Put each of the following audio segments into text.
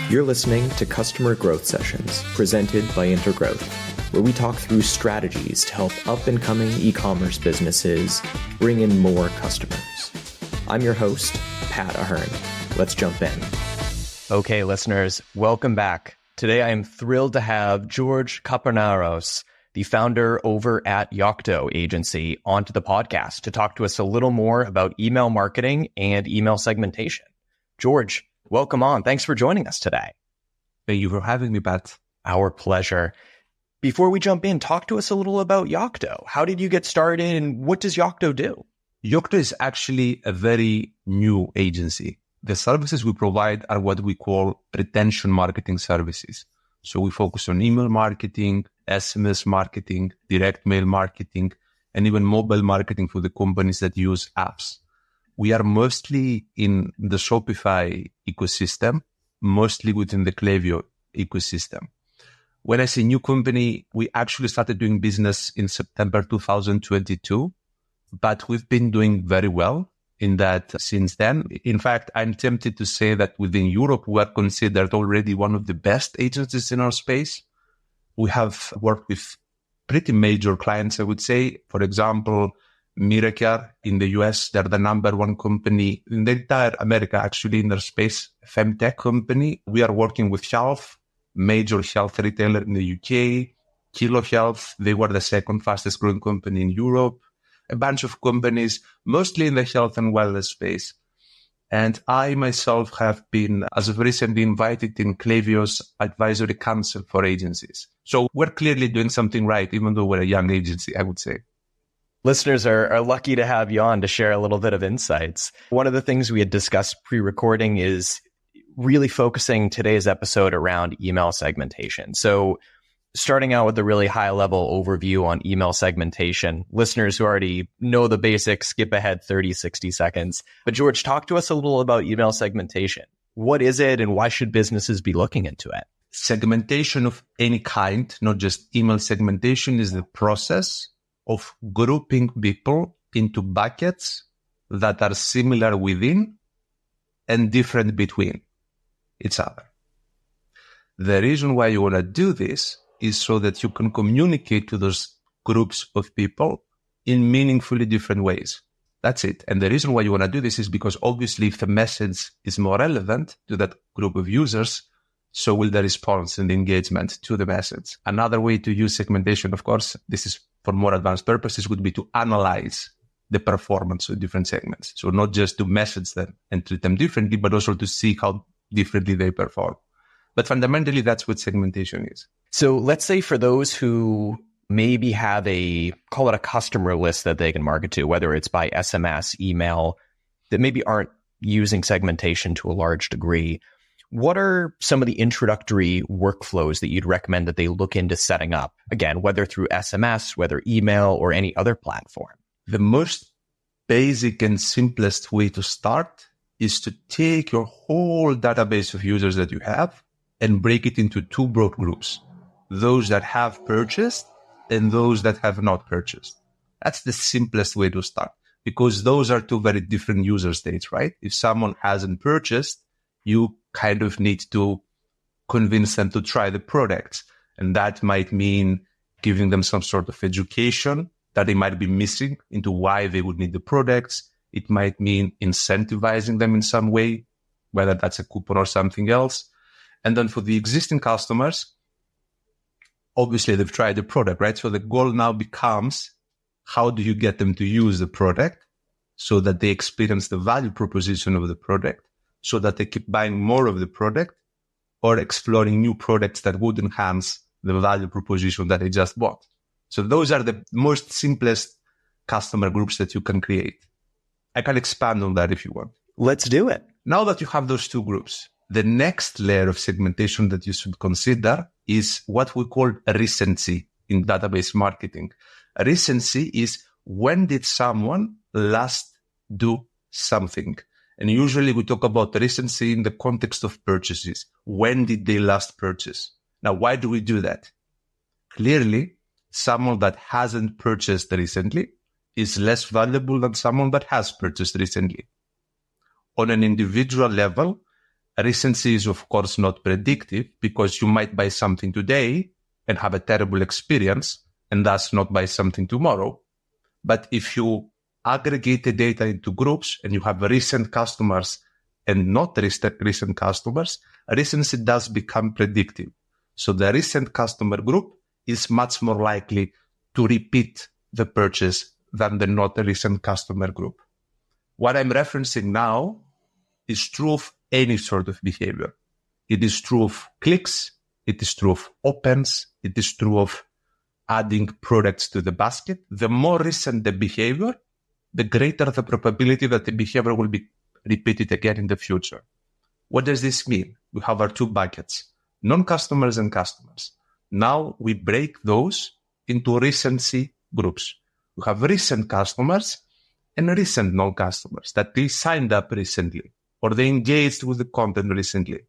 You're listening to Customer Growth Sessions, presented by Intergrowth, where we talk through strategies to help up-and-coming e-commerce businesses bring in more customers. I'm your host, Pat Ahern. Let's jump in. Okay, listeners, welcome back. Today, I am thrilled to have George Kapernaros, the founder over at YOCTO agency, onto the podcast to talk to us a little more about email marketing and email segmentation. George, welcome on. Thanks for joining us today. Thank you for having me, Pat. Our pleasure. Before we jump in, talk to us a little about YOCTO. How did you get started and what does YOCTO do? YOCTO is actually a very new agency. The services we provide are what we call retention marketing services. So we focus on email marketing, SMS marketing, direct mail marketing, and even mobile marketing for the companies that use apps. We are mostly in the Shopify ecosystem, mostly within the Klaviyo ecosystem. When I say new company, we actually started doing business in September 2022, but we've been doing very well in that since then. In fact, I'm tempted to say that within Europe, we are considered already one of the best agencies in our space. We have worked with pretty major clients, I would say. For example, Miracare in the US, they're the number one company in the entire America, actually, in their space, femtech company. We are working with Health, major health retailer in the UK, Kilo Health. They were the second fastest growing company in Europe. A bunch of companies, mostly in the health and wellness space. And I myself have been, as of recently, invited in Klaviyo's advisory council for agencies. So we're clearly doing something right, even though we're a young agency, I would say. Listeners are lucky to have you on to share a little bit of insights. One of the things we had discussed pre-recording is really focusing today's episode around email segmentation. So starting out with a really high-level overview on email segmentation, listeners who already know the basics, skip ahead 30, 60 seconds. But George, talk to us a little about email segmentation. What is it and why should businesses be looking into it? Segmentation of any kind, not just email segmentation, is the process of grouping people into buckets that are similar within and different between each other. The reason why you want to do this is so that you can communicate to those groups of people in meaningfully different ways. That's it. And the reason why you want to do this is because obviously if the message is more relevant to that group of users, so will the response and the engagement to the message. Another way to use segmentation, of course, this is for more advanced purposes, would be to analyze the performance of different segments. So not just to message them and treat them differently, but also to see how differently they perform. But fundamentally, that's what segmentation is. So let's say for those who maybe have call it a customer list that they can market to, whether it's by SMS, email, that maybe aren't using segmentation to a large degree, what are some of the introductory workflows that you'd recommend that they look into setting up? Again, whether through SMS, whether email, or any other platform. The most basic and simplest way to start is to take your whole database of users that you have and break it into two broad groups. Those that have purchased and those that have not purchased. That's the simplest way to start because those are two very different user states, right? If someone hasn't purchased, you kind of need to convince them to try the products. And that might mean giving them some sort of education that they might be missing into why they would need the products. It might mean incentivizing them in some way, whether that's a coupon or something else. And then for the existing customers, obviously they've tried the product, right? So the goal now becomes, how do you get them to use the product so that they experience the value proposition of the product, so that they keep buying more of the product or exploring new products that would enhance the value proposition that they just bought. So those are the most simplest customer groups that you can create. I can expand on that if you want. Let's do it. Now that you have those two groups, the next layer of segmentation that you should consider is what we call recency in database marketing. Recency is when did someone last do something? And usually we talk about recency in the context of purchases. When did they last purchase? Now, why do we do that? Clearly, someone that hasn't purchased recently is less valuable than someone that has purchased recently. On an individual level, Recency is, of course, not predictive because you might buy something today and have a terrible experience and thus not buy something tomorrow. But if you aggregate the data into groups and you have recent customers and not recent customers, recency does become predictive. So the recent customer group is much more likely to repeat the purchase than the not recent customer group. What I'm referencing now is true of any sort of behavior. It is true of clicks. It is true of opens. It is true of adding products to the basket. The more recent the behavior, the greater the probability that the behavior will be repeated again in the future. What does this mean? We have our two buckets, non-customers and customers. Now we break those into recency groups. We have recent customers and recent non-customers that they signed up recently or they engaged with the content recently.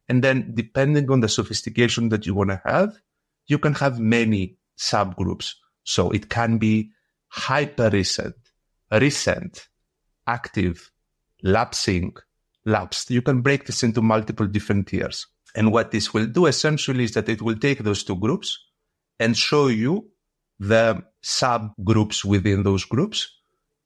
And then depending on the sophistication that you want to have, you can have many subgroups. So it can be hyper recent, recent, active, lapsing, lapsed. You can break this into multiple different tiers. And what this will do essentially is that it will take those two groups and show you the subgroups within those groups.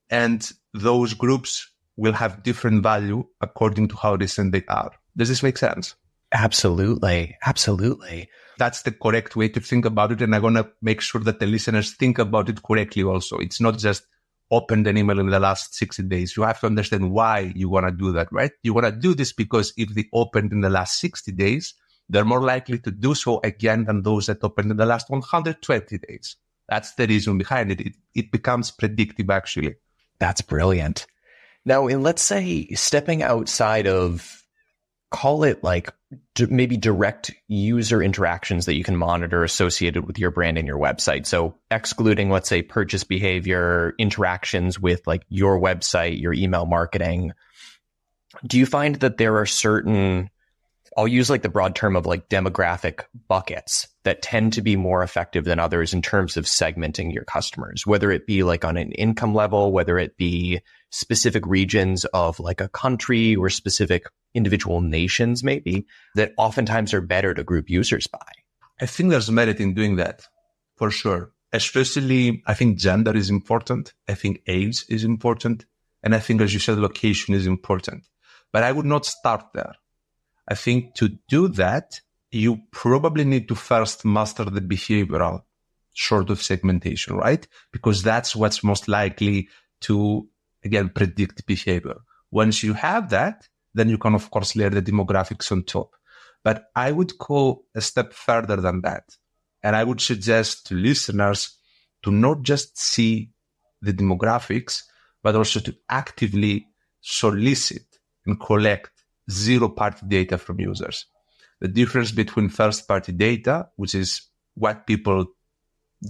And those groups will have different value according to how recent they are. Does this make sense? Absolutely. Absolutely. That's the correct way to think about it. And I'm going to make sure that the listeners think about it correctly also. It's not just opened an email in the last 60 days. You have to understand why you want to do that, right? You want to do this because if they opened in the last 60 days, they're more likely to do so again than those that opened in the last 120 days. That's the reason behind it. It becomes predictive, actually. That's brilliant. Now, let's say stepping outside of, call it like maybe direct user interactions that you can monitor associated with your brand and your website. So excluding, let's say, purchase behavior, interactions with like your website, your email marketing. Do you find that there are certain, I'll use like the broad term of like demographic buckets that tend to be more effective than others in terms of segmenting your customers, whether it be like on an income level, whether it be specific regions of like a country or specific individual nations, maybe, that oftentimes are better to group users by? I think there's merit in doing that, for sure. Especially, I think gender is important. I think age is important. And I think, as you said, location is important. But I would not start there. I think to do that, you probably need to first master the behavioral sort of segmentation, right? Because that's what's most likely to, again, predict behavior. Once you have that, then you can, of course, layer the demographics on top. But I would go a step further than that. And I would suggest to listeners to not just see the demographics, but also to actively solicit and collect zero-party data from users. The difference between first-party data, which is what people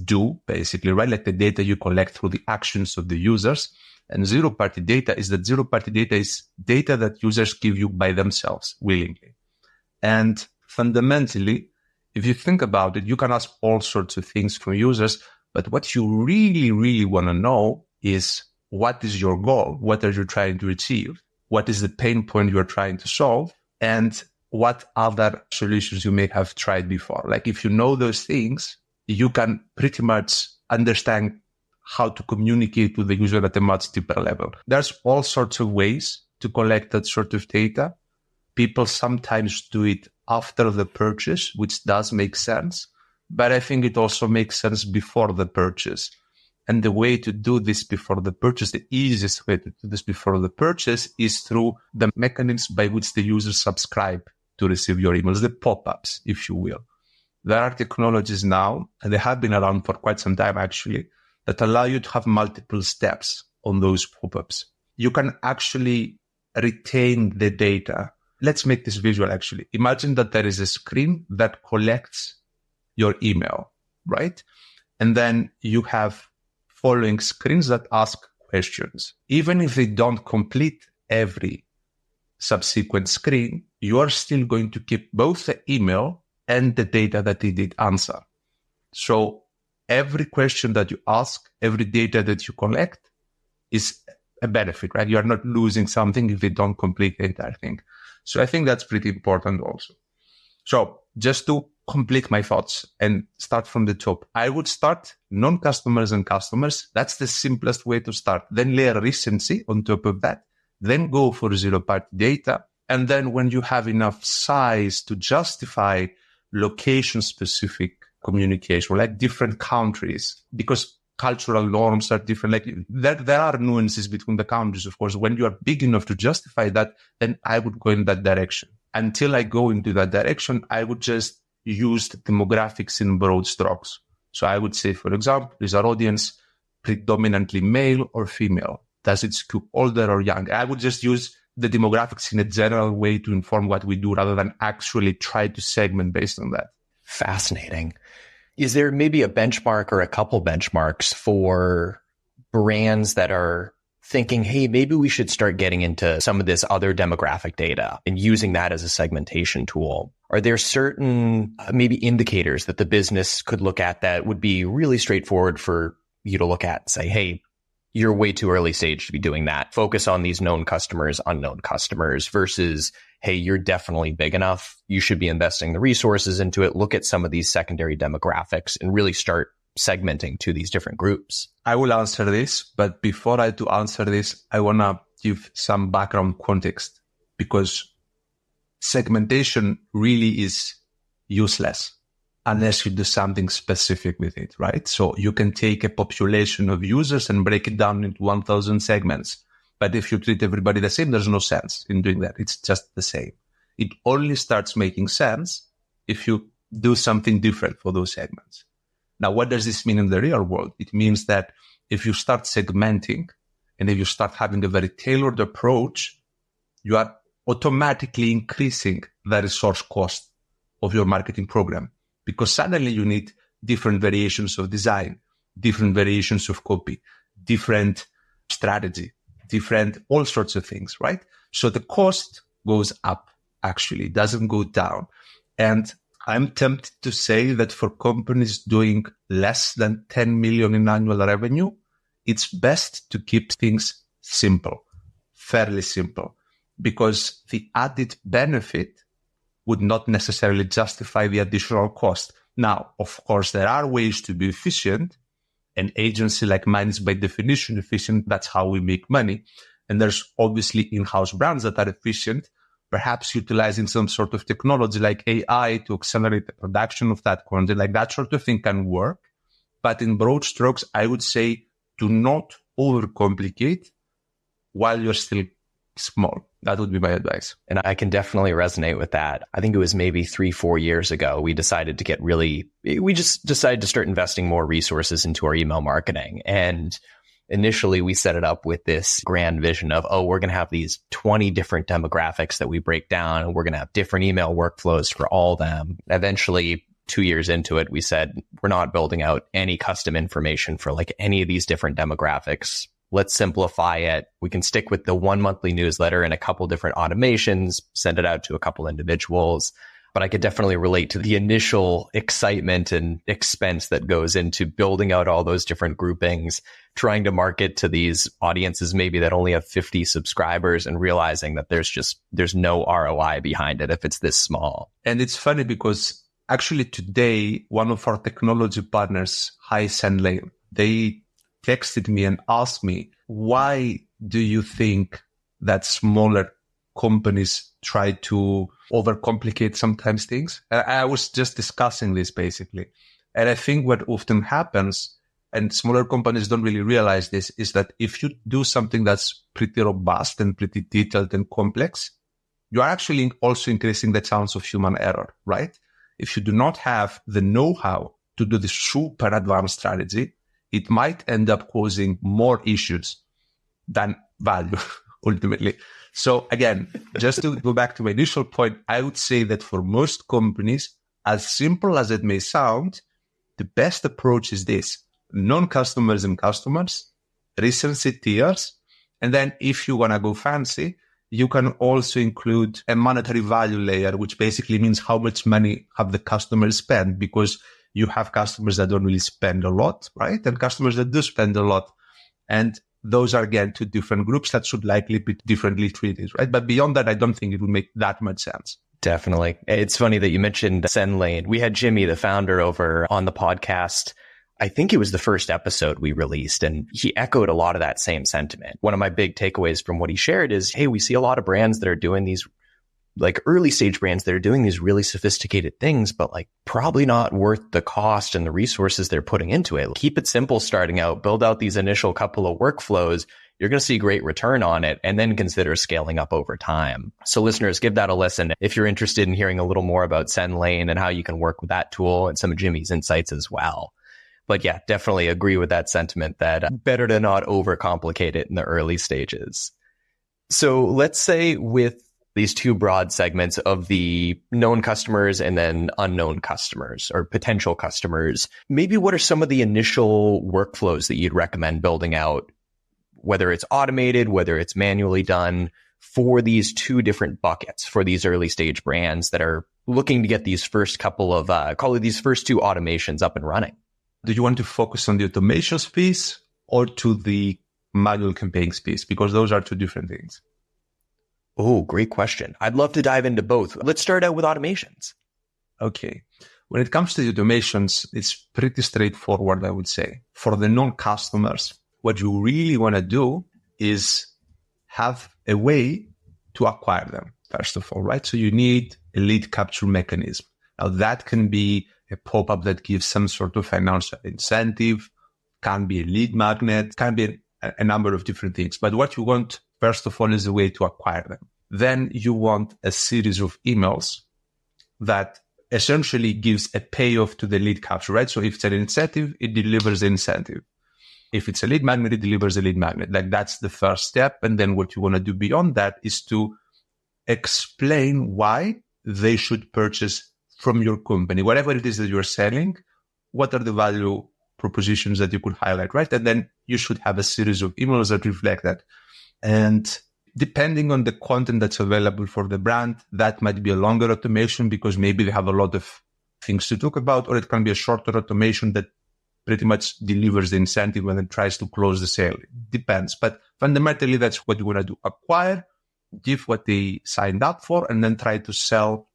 do, basically, right? Like the data you collect through the actions of the users, and zero-party data is that zero-party data is data that users give you by themselves, willingly. And fundamentally, if you think about it, you can ask all sorts of things from users, but what you really, really want to know is what is your goal? What are you trying to achieve? What is the pain point you are trying to solve? And what other solutions you may have tried before? Like if you know those things, you can pretty much understand how to communicate with the user at a much deeper level. There's all sorts of ways to collect that sort of data. People sometimes do it after the purchase, which does make sense, but I think it also makes sense before the purchase. And the way to do this before the purchase, the easiest way to do this before the purchase is through the mechanisms by which the users subscribe to receive your emails, the pop-ups, if you will. There are technologies now, and they have been around for quite some time actually, that allow you to have multiple steps on those pop-ups. You can actually retain the data. Let's make this visual actually. Imagine that there is a screen that collects your email, right? And then you have following screens that ask questions. Even if they don't complete every subsequent screen, you are still going to keep both the email and the data that they did answer. So every question that you ask, every data that you collect is a benefit, right? You are not losing something if they don't complete the entire thing. So I think that's pretty important also. So just to complete my thoughts and start from the top, I would start non-customers and customers. That's the simplest way to start. Then layer recency on top of that. Then go for zero-party data. And then when you have enough size to justify location-specific communication, like different countries, because cultural norms are different. Like there are nuances between the countries, of course. When you are big enough to justify that, then I would go in that direction. Until I go into that direction, I would just use the demographics in broad strokes. So I would say, for example, is our audience predominantly male or female? Does it skew older or young? I would just use the demographics in a general way to inform what we do rather than actually try to segment based on that. Fascinating. Is there maybe a benchmark or a couple benchmarks for brands that are thinking, hey, maybe we should start getting into some of this other demographic data and using that as a segmentation tool? Are there certain maybe indicators that the business could look at that would be really straightforward for you to look at and say, hey, you're way too early stage to be doing that. Focus on these known customers, unknown customers versus, hey, you're definitely big enough. You should be investing the resources into it. Look at some of these secondary demographics and really start segmenting to these different groups. I will answer this, but before I do answer this, I want to give some background context because segmentation really is useless unless you do something specific with it, right? So you can take a population of users and break it down into 1,000 segments. But if you treat everybody the same, there's no sense in doing that. It's just the same. It only starts making sense if you do something different for those segments. Now, what does this mean in the real world? It means that if you start segmenting and if you start having a very tailored approach, you are automatically increasing the resource cost of your marketing program because suddenly you need different variations of design, different variations of copy, different strategy, different all sorts of things, right? So the cost goes up, actually, doesn't go down. And I'm tempted to say that for companies doing less than 10 million in annual revenue, it's best to keep things simple, fairly simple, because the added benefit would not necessarily justify the additional cost. Now, of course, there are ways to be efficient. An agency like mine is by definition efficient. That's how we make money. And there's obviously in-house brands that are efficient, perhaps utilizing some sort of technology like AI to accelerate the production of that content, like that sort of thing can work. But in broad strokes, I would say do not overcomplicate while you're still small. That would be my advice. And I can definitely resonate with that. I think it was maybe 3-4 years ago, we just decided to start investing more resources into our email marketing. And initially we set it up with this grand vision of, we're going to have these 20 different demographics that we break down and we're going to have different email workflows for all of them. Eventually, 2 years into it, we said, we're not building out any custom information for like any of these different demographics. Let's simplify it. We can stick with the one monthly newsletter and a couple different automations, send it out to a couple individuals. But I could definitely relate to the initial excitement and expense that goes into building out all those different groupings, trying to market to these audiences maybe that only have 50 subscribers and realizing that there's no ROI behind it if it's this small. And it's funny because actually today, one of our technology partners, Lane, they texted me and asked me, why do you think that smaller companies try to overcomplicate sometimes things? I was just discussing this basically. And I think what often happens, and smaller companies don't really realize this, is that if you do something that's pretty robust and pretty detailed and complex, you are actually also increasing the chance of human error, right? If you do not have the know-how to do the super advanced strategy, it might end up causing more issues than value, ultimately. So again, just to go back to my initial point, I would say that for most companies, as simple as it may sound, the best approach is this: non-customers and customers, recency tiers, and then if you want to go fancy, you can also include a monetary value layer, which basically means how much money have the customers spent, because you have customers that don't really spend a lot, right? And customers that do spend a lot. And those are, again, two different groups that should likely be differently treated, right? But beyond that, I don't think it would make that much sense. Definitely. It's funny that you mentioned SendLane. We had Jimmy, the founder, over on the podcast. I think it was the first episode we released, and he echoed a lot of that same sentiment. One of my big takeaways from what he shared is, hey, we see a lot of brands that are doing these, like early stage brands that are doing these really sophisticated things, but like probably not worth the cost and the resources they're putting into it. Keep it simple starting out, build out these initial couple of workflows. You're going to see great return on it, and then consider scaling up over time. So listeners, give that a listen if you're interested in hearing a little more about SendLane and how you can work with that tool and some of Jimmy's insights as well. But yeah, definitely agree with that sentiment that better to not overcomplicate it in the early stages. So let's say with these two broad segments of the known customers and then unknown customers or potential customers, maybe what are some of the initial workflows that you'd recommend building out, whether it's automated, whether it's manually done, for these two different buckets, for these early stage brands that are looking to get these first couple of, call it these first two automations up and running? Do you want to focus on the automations piece or to the manual campaigns piece? Because those are two different things. Oh, great question. I'd love to dive into both. Let's start out with automations. Okay. When it comes to the automations, it's pretty straightforward, I would say. For the non-customers, what you really want to do is have a way to acquire them, first of all, right? So you need a lead capture mechanism. Now, that can be a pop-up that gives some sort of financial incentive, can be a lead magnet, can be a number of different things. But what you want, first of all, is a way to acquire them. Then you want a series of emails that essentially gives a payoff to the lead capture, right? So if it's an incentive, it delivers the incentive. If it's a lead magnet, it delivers a lead magnet. Like, that's the first step. And then what you want to do beyond that is to explain why they should purchase from your company, whatever it is that you're selling. What are the value propositions that you could highlight, right? And then you should have a series of emails that reflect that. And depending on the content that's available for the brand, that might be a longer automation because maybe they have a lot of things to talk about, or it can be a shorter automation that pretty much delivers the incentive and then tries to close the sale. It depends. But fundamentally, that's what you want to do. Acquire, give what they signed up for, and then try to sell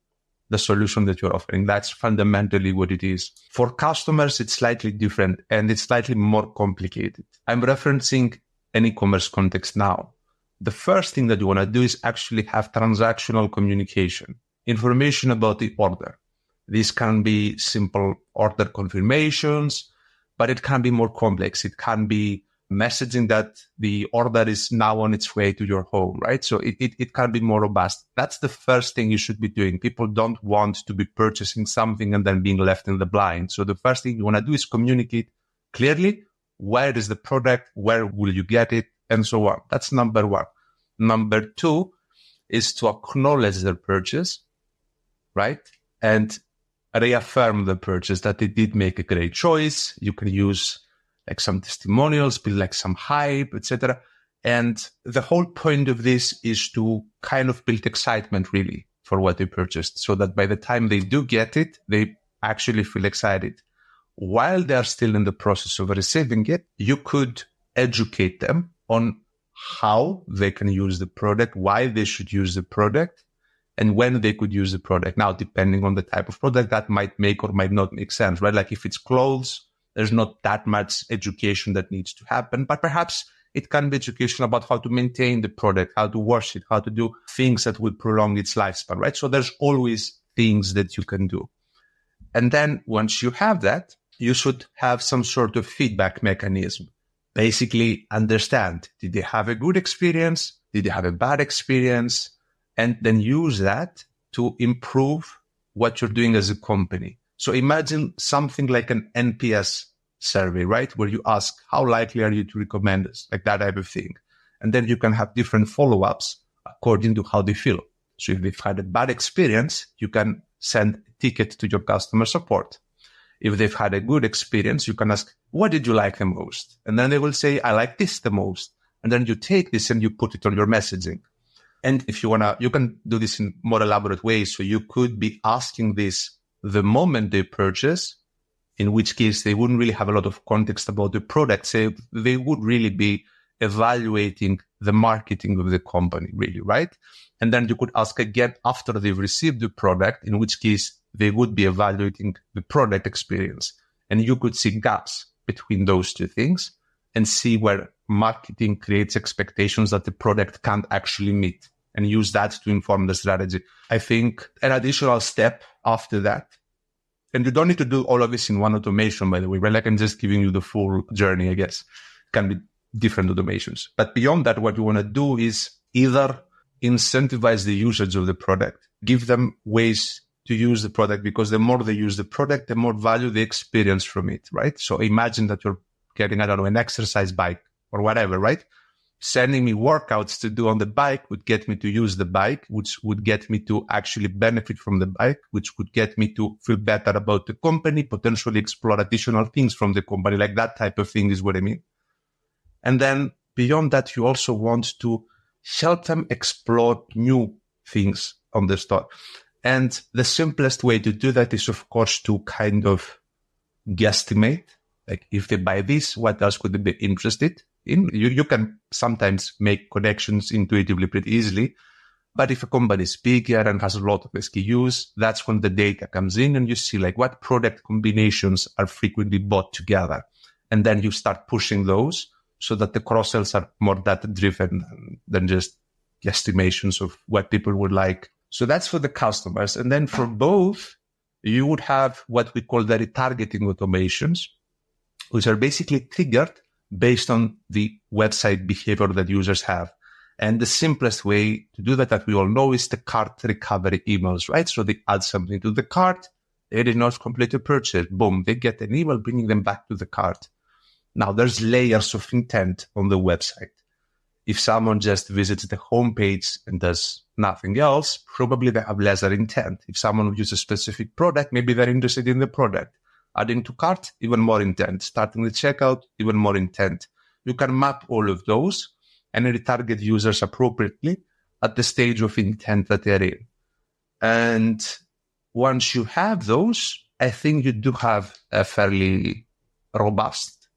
the solution that you're offering. That's fundamentally what it is. For customers, it's slightly different and it's slightly more complicated. I'm referencing an e-commerce context now. The first thing that you want to do is actually have transactional communication, information about the order. This can be simple order confirmations, but it can be more complex. It can be messaging that the order is now on its way to your home, right? So it can be more robust. That's the first thing you should be doing. People don't want to be purchasing something and then being left in the blind. So the first thing you want to do is communicate clearly where is the product, where will you get it, and so on. That's number one. Number two is to acknowledge their purchase, right? And reaffirm the purchase, that they did make a great choice. You can use like some testimonials, build like some hype, etc. And the whole point of this is to kind of build excitement really for what they purchased, so that by the time they do get it, they actually feel excited. While they're still in the process of receiving it, you could educate them on how they can use the product, why they should use the product, and when they could use the product. Now, depending on the type of product, that might make or might not make sense, right? Like if it's clothes, there's not that much education that needs to happen, but perhaps it can be education about how to maintain the product, how to wash it, how to do things that will prolong its lifespan, right? So there's always things that you can do. And then once you have that, you should have some sort of feedback mechanism. Basically understand, did they have a good experience? Did they have a bad experience? And then use that to improve what you're doing as a company. So imagine something like an NPS survey, right? Where you ask, how likely are you to recommend us? Like that type of thing. And then you can have different follow-ups according to how they feel. So if they've had a bad experience, you can send a ticket to your customer support. If they've had a good experience, you can ask, what did you like the most? And then they will say, I like this the most. And then you take this and you put it on your messaging. And if you want to, you can do this in more elaborate ways. So you could be asking this the moment they purchase, in which case they wouldn't really have a lot of context about the product. So they would really be evaluating the marketing of the company, really, right? And then you could ask again after they've received the product, in which case they would be evaluating the product experience. And you could see gaps between those two things and see where marketing creates expectations that the product can't actually meet, and use that to inform the strategy. I think an additional step after that, and you don't need to do all of this in one automation, by the way, right? Like I'm just giving you the full journey, I guess. It can be different automations. But beyond that, what you want to do is either incentivize the usage of the product, give them ways to use the product, because the more they use the product, the more value they experience from it, right? So imagine that you're getting, I don't know, an exercise bike or whatever, right? Sending me workouts to do on the bike would get me to use the bike, which would get me to actually benefit from the bike, which would get me to feel better about the company, potentially explore additional things from the company. Like that type of thing is what I mean. And then beyond that, you also want to help them explore new things on the store. And the simplest way to do that is, of course, to kind of guesstimate. Like if they buy this, what else could they be interested in? You can sometimes make connections intuitively pretty easily. But if a company is bigger and has a lot of SKUs, that's when the data comes in and you see like what product combinations are frequently bought together. And then you start pushing those so that the cross-sells are more data-driven than just guesstimations of what people would like. So that's for the customers. And then for both, you would have what we call the retargeting automations, which are basically triggered based on the website behavior that users have. And the simplest way to do that we all know is the cart recovery emails, right? So they add something to the cart, they did not complete a purchase, boom, they get an email bringing them back to the cart. Now there's layers of intent on the website. If someone just visits the homepage and does nothing else, probably they have lesser intent. If someone views a specific product, maybe they're interested in the product. Adding to cart, even more intent. Starting the checkout, even more intent. You can map all of those and retarget users appropriately at the stage of intent that they're in. And once you have those, I think you do have a fairly robust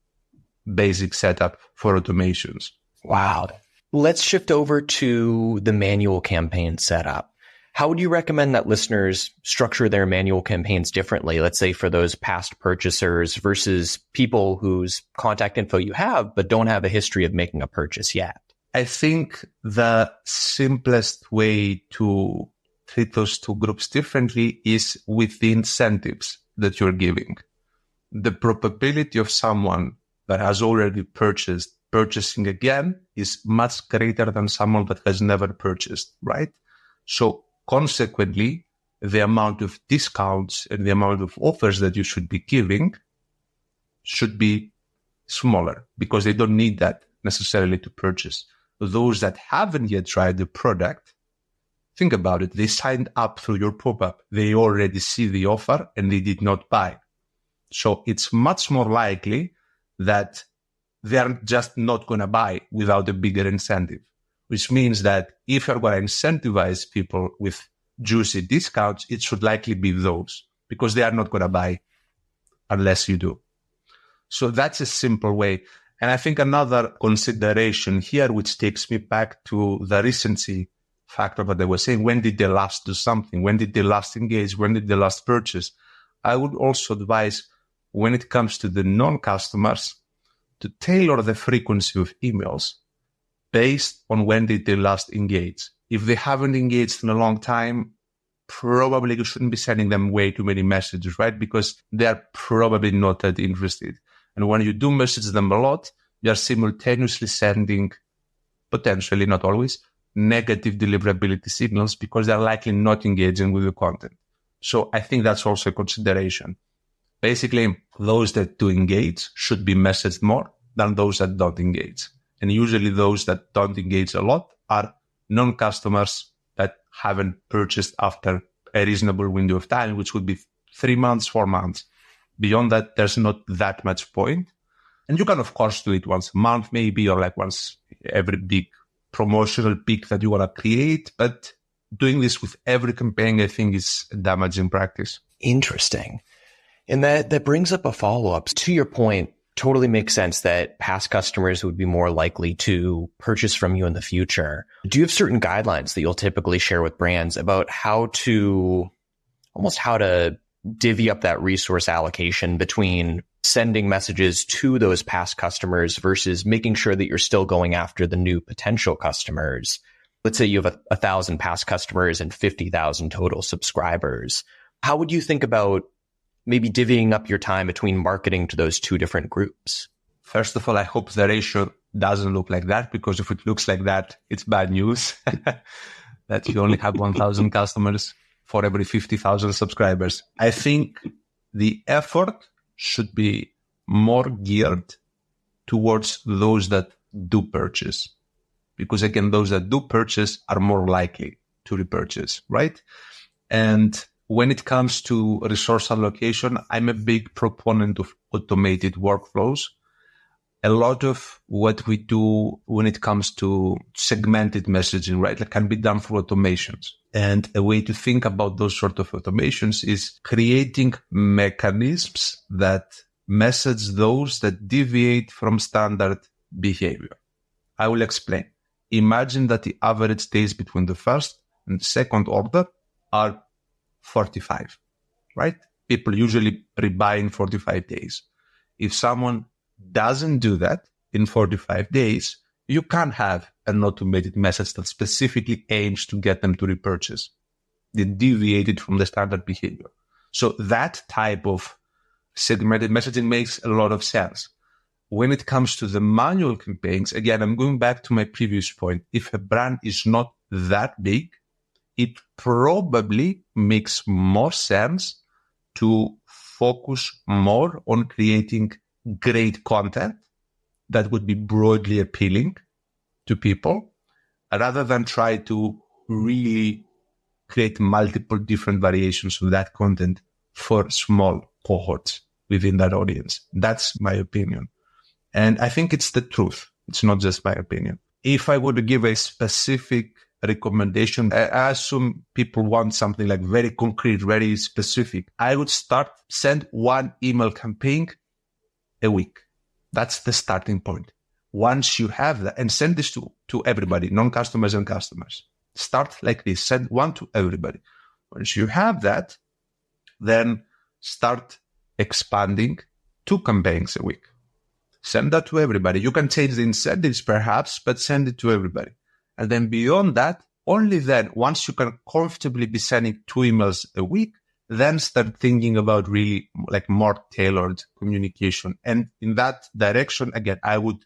basic setup for automations. Wow. Let's shift over to the manual campaign setup. How would you recommend that listeners structure their manual campaigns differently? Let's say for those past purchasers versus people whose contact info you have, but don't have a history of making a purchase yet. I think the simplest way to treat those two groups differently is with the incentives that you're giving. The probability of someone that has already purchasing again is much greater than someone that has never purchased, right? So consequently, the amount of discounts and the amount of offers that you should be giving should be smaller because they don't need that necessarily to purchase. Those that haven't yet tried the product, think about it. They signed up through your pop-up. They already see the offer and they did not buy. So it's much more likely that they're just not going to buy without a bigger incentive, which means that if you're going to incentivize people with juicy discounts, it should likely be those because they are not going to buy unless you do. So that's a simple way. And I think another consideration here, which takes me back to the recency factor that I was saying, when did they last do something? When did they last engage? When did they last purchase? I would also advise when it comes to the non-customers to tailor the frequency of emails based on when did they last engage. If they haven't engaged in a long time, probably you shouldn't be sending them way too many messages, right? Because they're probably not that interested. And when you do message them a lot, you're simultaneously sending, potentially, not always, negative deliverability signals because they're likely not engaging with the content. So I think that's also a consideration. Basically, those that do engage should be messaged more than those that don't engage. And usually those that don't engage a lot are non-customers that haven't purchased after a reasonable window of time, which would be 3 months, 4 months. Beyond that, there's not that much point. And you can, of course, do it once a month, maybe, or like once every big promotional peak that you want to create. But doing this with every campaign, I think, is a damaging practice. Interesting. And that brings up a follow-up. To your point, Totally makes sense that past customers would be more likely to purchase from you in the future. Do you have certain guidelines that you'll typically share with brands about how to divvy up that resource allocation between sending messages to those past customers versus making sure that you're still going after the new potential customers? Let's say you have 1,000 past customers and 50,000 total subscribers. How would you think about maybe divvying up your time between marketing to those two different groups? First of all, I hope the ratio doesn't look like that, because if it looks like that, it's bad news that you only have 1,000 customers for every 50,000 subscribers. I think the effort should be more geared towards those that do purchase, because again, those that do purchase are more likely to repurchase, right? And when it comes to resource allocation, I'm a big proponent of automated workflows. A lot of what we do when it comes to segmented messaging, right, that can be done through automations. And a way to think about those sort of automations is creating mechanisms that message those that deviate from standard behavior. I will explain. Imagine that the average days between the first and second order are 45, right? People usually pre-buy in 45 days. If someone doesn't do that in 45 days, you can't have an automated message that specifically aims to get them to repurchase. They deviated from the standard behavior. So that type of segmented messaging makes a lot of sense. When it comes to the manual campaigns, again, I'm going back to my previous point. If a brand is not that big, it probably makes more sense to focus more on creating great content that would be broadly appealing to people, rather than try to really create multiple different variations of that content for small cohorts within that audience. That's my opinion. And I think it's the truth. It's not just my opinion. If I were to give a specific recommendation, I assume people want something like very concrete, very specific. I would send one email campaign a week. That's the starting point. Once you have that, and send this to everybody, non-customers and customers. Start like this, send one to everybody. Once you have that, then start expanding 2 campaigns a week. Send that to everybody. You can change the incentives perhaps, but send it to everybody. And then beyond that, only then, once you can comfortably be sending 2 emails a week, then start thinking about really like more tailored communication. And in that direction, again, I would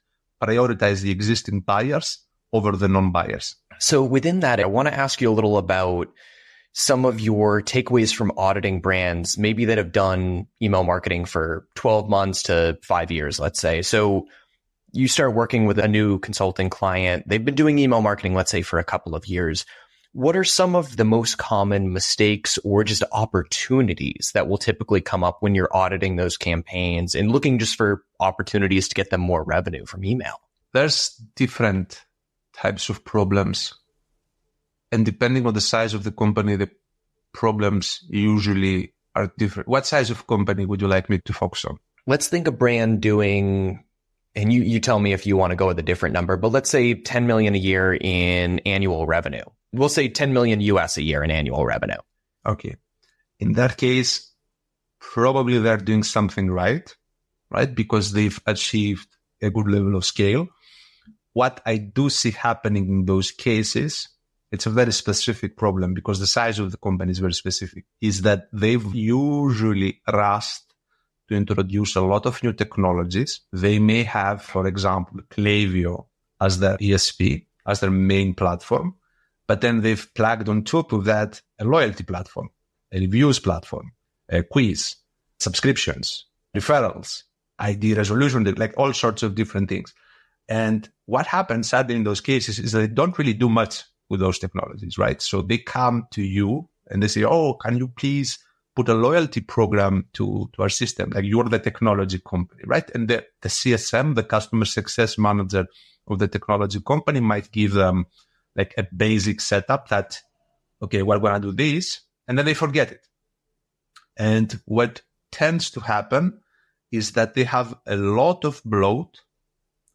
prioritize the existing buyers over the non-buyers. So within that, I want to ask you a little about some of your takeaways from auditing brands, maybe that have done email marketing for 12 months to 5 years, let's say. So you start working with a new consulting client. They've been doing email marketing, let's say, for a couple of years. What are some of the most common mistakes or just opportunities that will typically come up when you're auditing those campaigns and looking just for opportunities to get them more revenue from email? There's different types of problems. And depending on the size of the company, the problems usually are different. What size of company would you like me to focus on? Let's think a brand doing, and you tell me if you want to go with a different number, but let's say 10 million a year in annual revenue. We'll say 10 million US a year in annual revenue. Okay. In that case, probably they're doing something right? Because they've achieved a good level of scale. What I do see happening in those cases, it's a very specific problem because the size of the company is very specific, is that they've usually rushed to introduce a lot of new technologies. They may have, for example, Klaviyo as their ESP, as their main platform, but then they've plugged on top of that a loyalty platform, a reviews platform, a quiz, subscriptions, referrals, ID resolution, like all sorts of different things. And what happens sadly in those cases is that they don't really do much with those technologies, right? So they come to you and they say, oh, can you please put a loyalty program to our system? Like you're the technology company, right? And the CSM, the customer success manager of the technology company, might give them like a basic setup that, okay, we're going to do this, and then they forget it. And what tends to happen is that they have a lot of bloat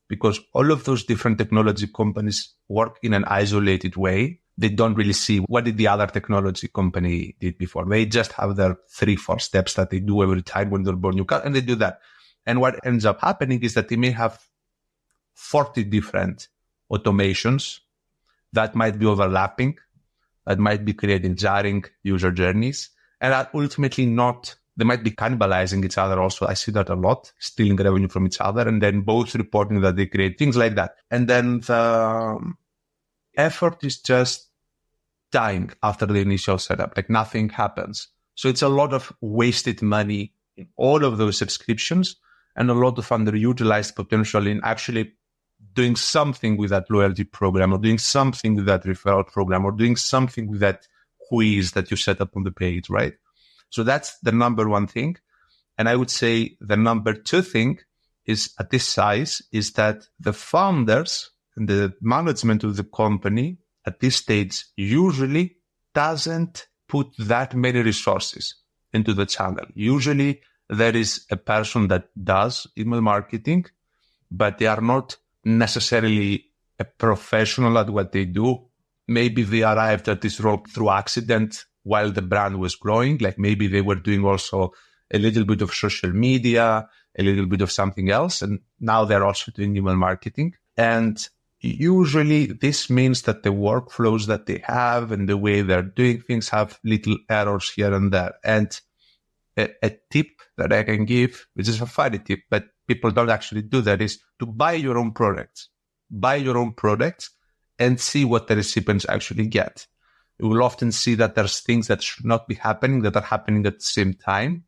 because all of those different technology companies work in an isolated way. They don't really see what did the other technology company did before. They just have their 3-4 steps that they do every time when they're born new car, and they do that. And what ends up happening is that they may have 40 different automations that might be overlapping, that might be creating jarring user journeys, and are ultimately not, they might be cannibalizing each other also. I see that a lot, stealing revenue from each other, and then both reporting that they create things like that. And then the effort is just dying after the initial setup, like nothing happens. So it's a lot of wasted money in all of those subscriptions and a lot of underutilized potential in actually doing something with that loyalty program or doing something with that referral program or doing something with that quiz that you set up on the page, right? So that's the number one thing. And I would say the number two thing is at this size is that the founders and the management of the company at this stage usually doesn't put that many resources into the channel. Usually there is a person that does email marketing, but they are not necessarily a professional at what they do. Maybe they arrived at this role through accident while the brand was growing. Like maybe they were doing also a little bit of social media, a little bit of something else. And now they're also doing email marketing. And usually this means that the workflows that they have and the way they're doing things have little errors here and there. And a tip that I can give, which is a funny tip, but people don't actually do that, is to buy your own products. Buy your own products and see what the recipients actually get. You will often see that there's things that should not be happening that are happening at the same time.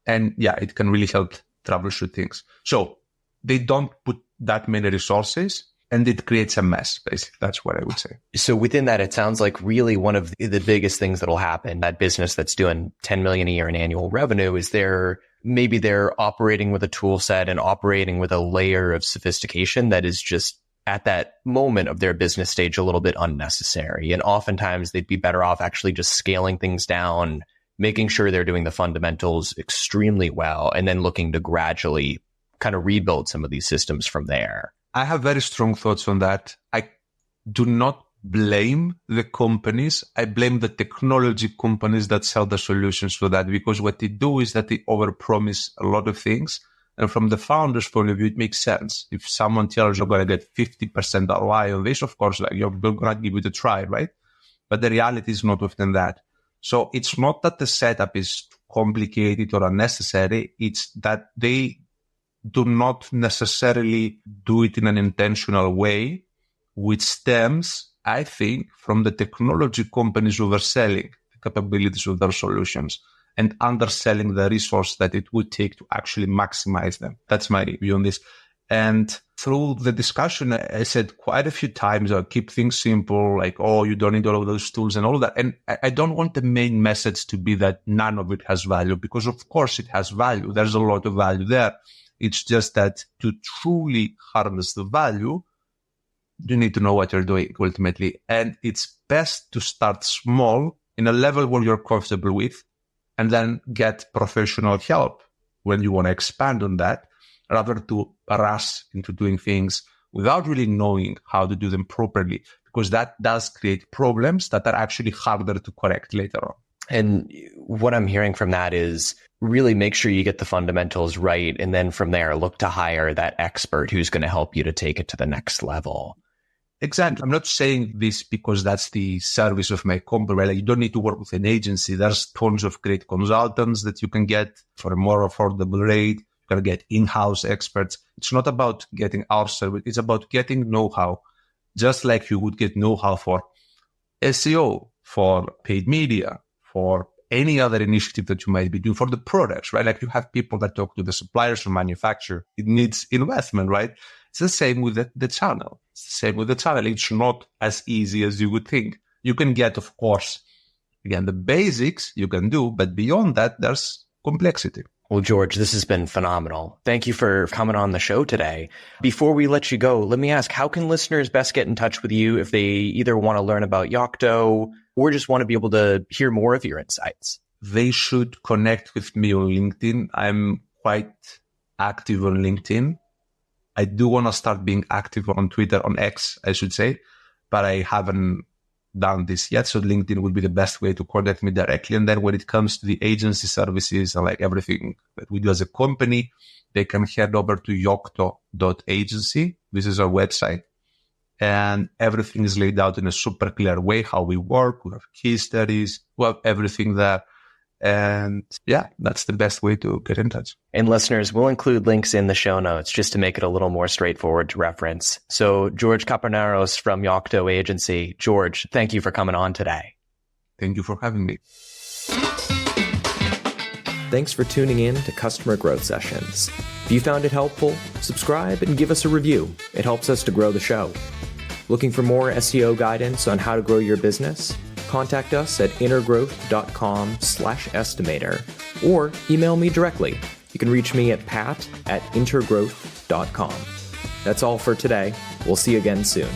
And yeah, it can really help troubleshoot things. So they don't put that many resources and it creates a mess, basically. That's what I would say. So within that, it sounds like really one of the biggest things that'll happen, that business that's doing 10 million a year in annual revenue, is maybe they're operating with a tool set and operating with a layer of sophistication that is just at that moment of their business stage a little bit unnecessary. And oftentimes they'd be better off actually just scaling things down, making sure they're doing the fundamentals extremely well, and then looking to gradually kind of rebuild some of these systems from there. I have very strong thoughts on that. I do not blame the companies. I blame the technology companies that sell the solutions for that, because what they do is that they overpromise a lot of things. And from the founder's point of view, it makes sense. If someone tells you're going to get 50% ROI on this, of course, like you're going to give it a try, right? But the reality is not often that. So it's not that the setup is complicated or unnecessary. It's that they do not necessarily do it in an intentional way, which stems, I think, from the technology companies overselling the capabilities of their solutions and underselling the resource that it would take to actually maximize them. That's my view on this. And through the discussion, I said quite a few times, keep things simple, like, oh, you don't need all of those tools and all of that. And I don't want the main message to be that none of it has value, because of course it has value. There's a lot of value there. It's just that to truly harness the value, you need to know what you're doing ultimately. And it's best to start small in a level where you're comfortable with, and then get professional help when you want to expand on that, rather to rush into doing things without really knowing how to do them properly, because that does create problems that are actually harder to correct later on. And what I'm hearing from that is really make sure you get the fundamentals right. And then from there, look to hire that expert who's going to help you to take it to the next level. Exactly. I'm not saying this because that's the service of my company. Right? Like, you don't need to work with an agency. There's tons of great consultants that you can get for a more affordable rate. You can get in-house experts. It's not about getting our service. It's about getting know-how, just like you would get know-how for SEO, for paid media, for any other initiative that you might be doing, for the products, right? Like, you have people that talk to the suppliers or manufacturer. It needs investment, right? It's the same with the channel. It's the same with the channel. It's not as easy as you would think. You can get, of course, again, the basics you can do, but beyond that, there's complexity. Well, George, this has been phenomenal. Thank you for coming on the show today. Before we let you go, let me ask, how can listeners best get in touch with you if they either want to learn about YOCTO or just want to be able to hear more of your insights? They should connect with me on LinkedIn. I'm quite active on LinkedIn. I do want to start being active on Twitter, on X, I should say, but I haven't done this yet. So LinkedIn would be the best way to contact me directly. And then when it comes to the agency services and like everything that we do as a company, they can head over to YOCTO.agency. This is our website. And everything is laid out in a super clear way, how we work. We have case studies. We have everything there. And yeah, that's the best way to get in touch. And listeners, we'll include links in the show notes just to make it a little more straightforward to reference. So George Kapernaros from YOCTO Agency. George, thank you for coming on today. Thank you for having me. Thanks for tuning in to Customer Growth Sessions. If you found it helpful, subscribe and give us a review. It helps us to grow the show. Looking for more SEO guidance on how to grow your business? Contact us at intergrowth.com/estimator or email me directly. You can reach me at pat@intergrowth.com. That's all for today. We'll see you again soon.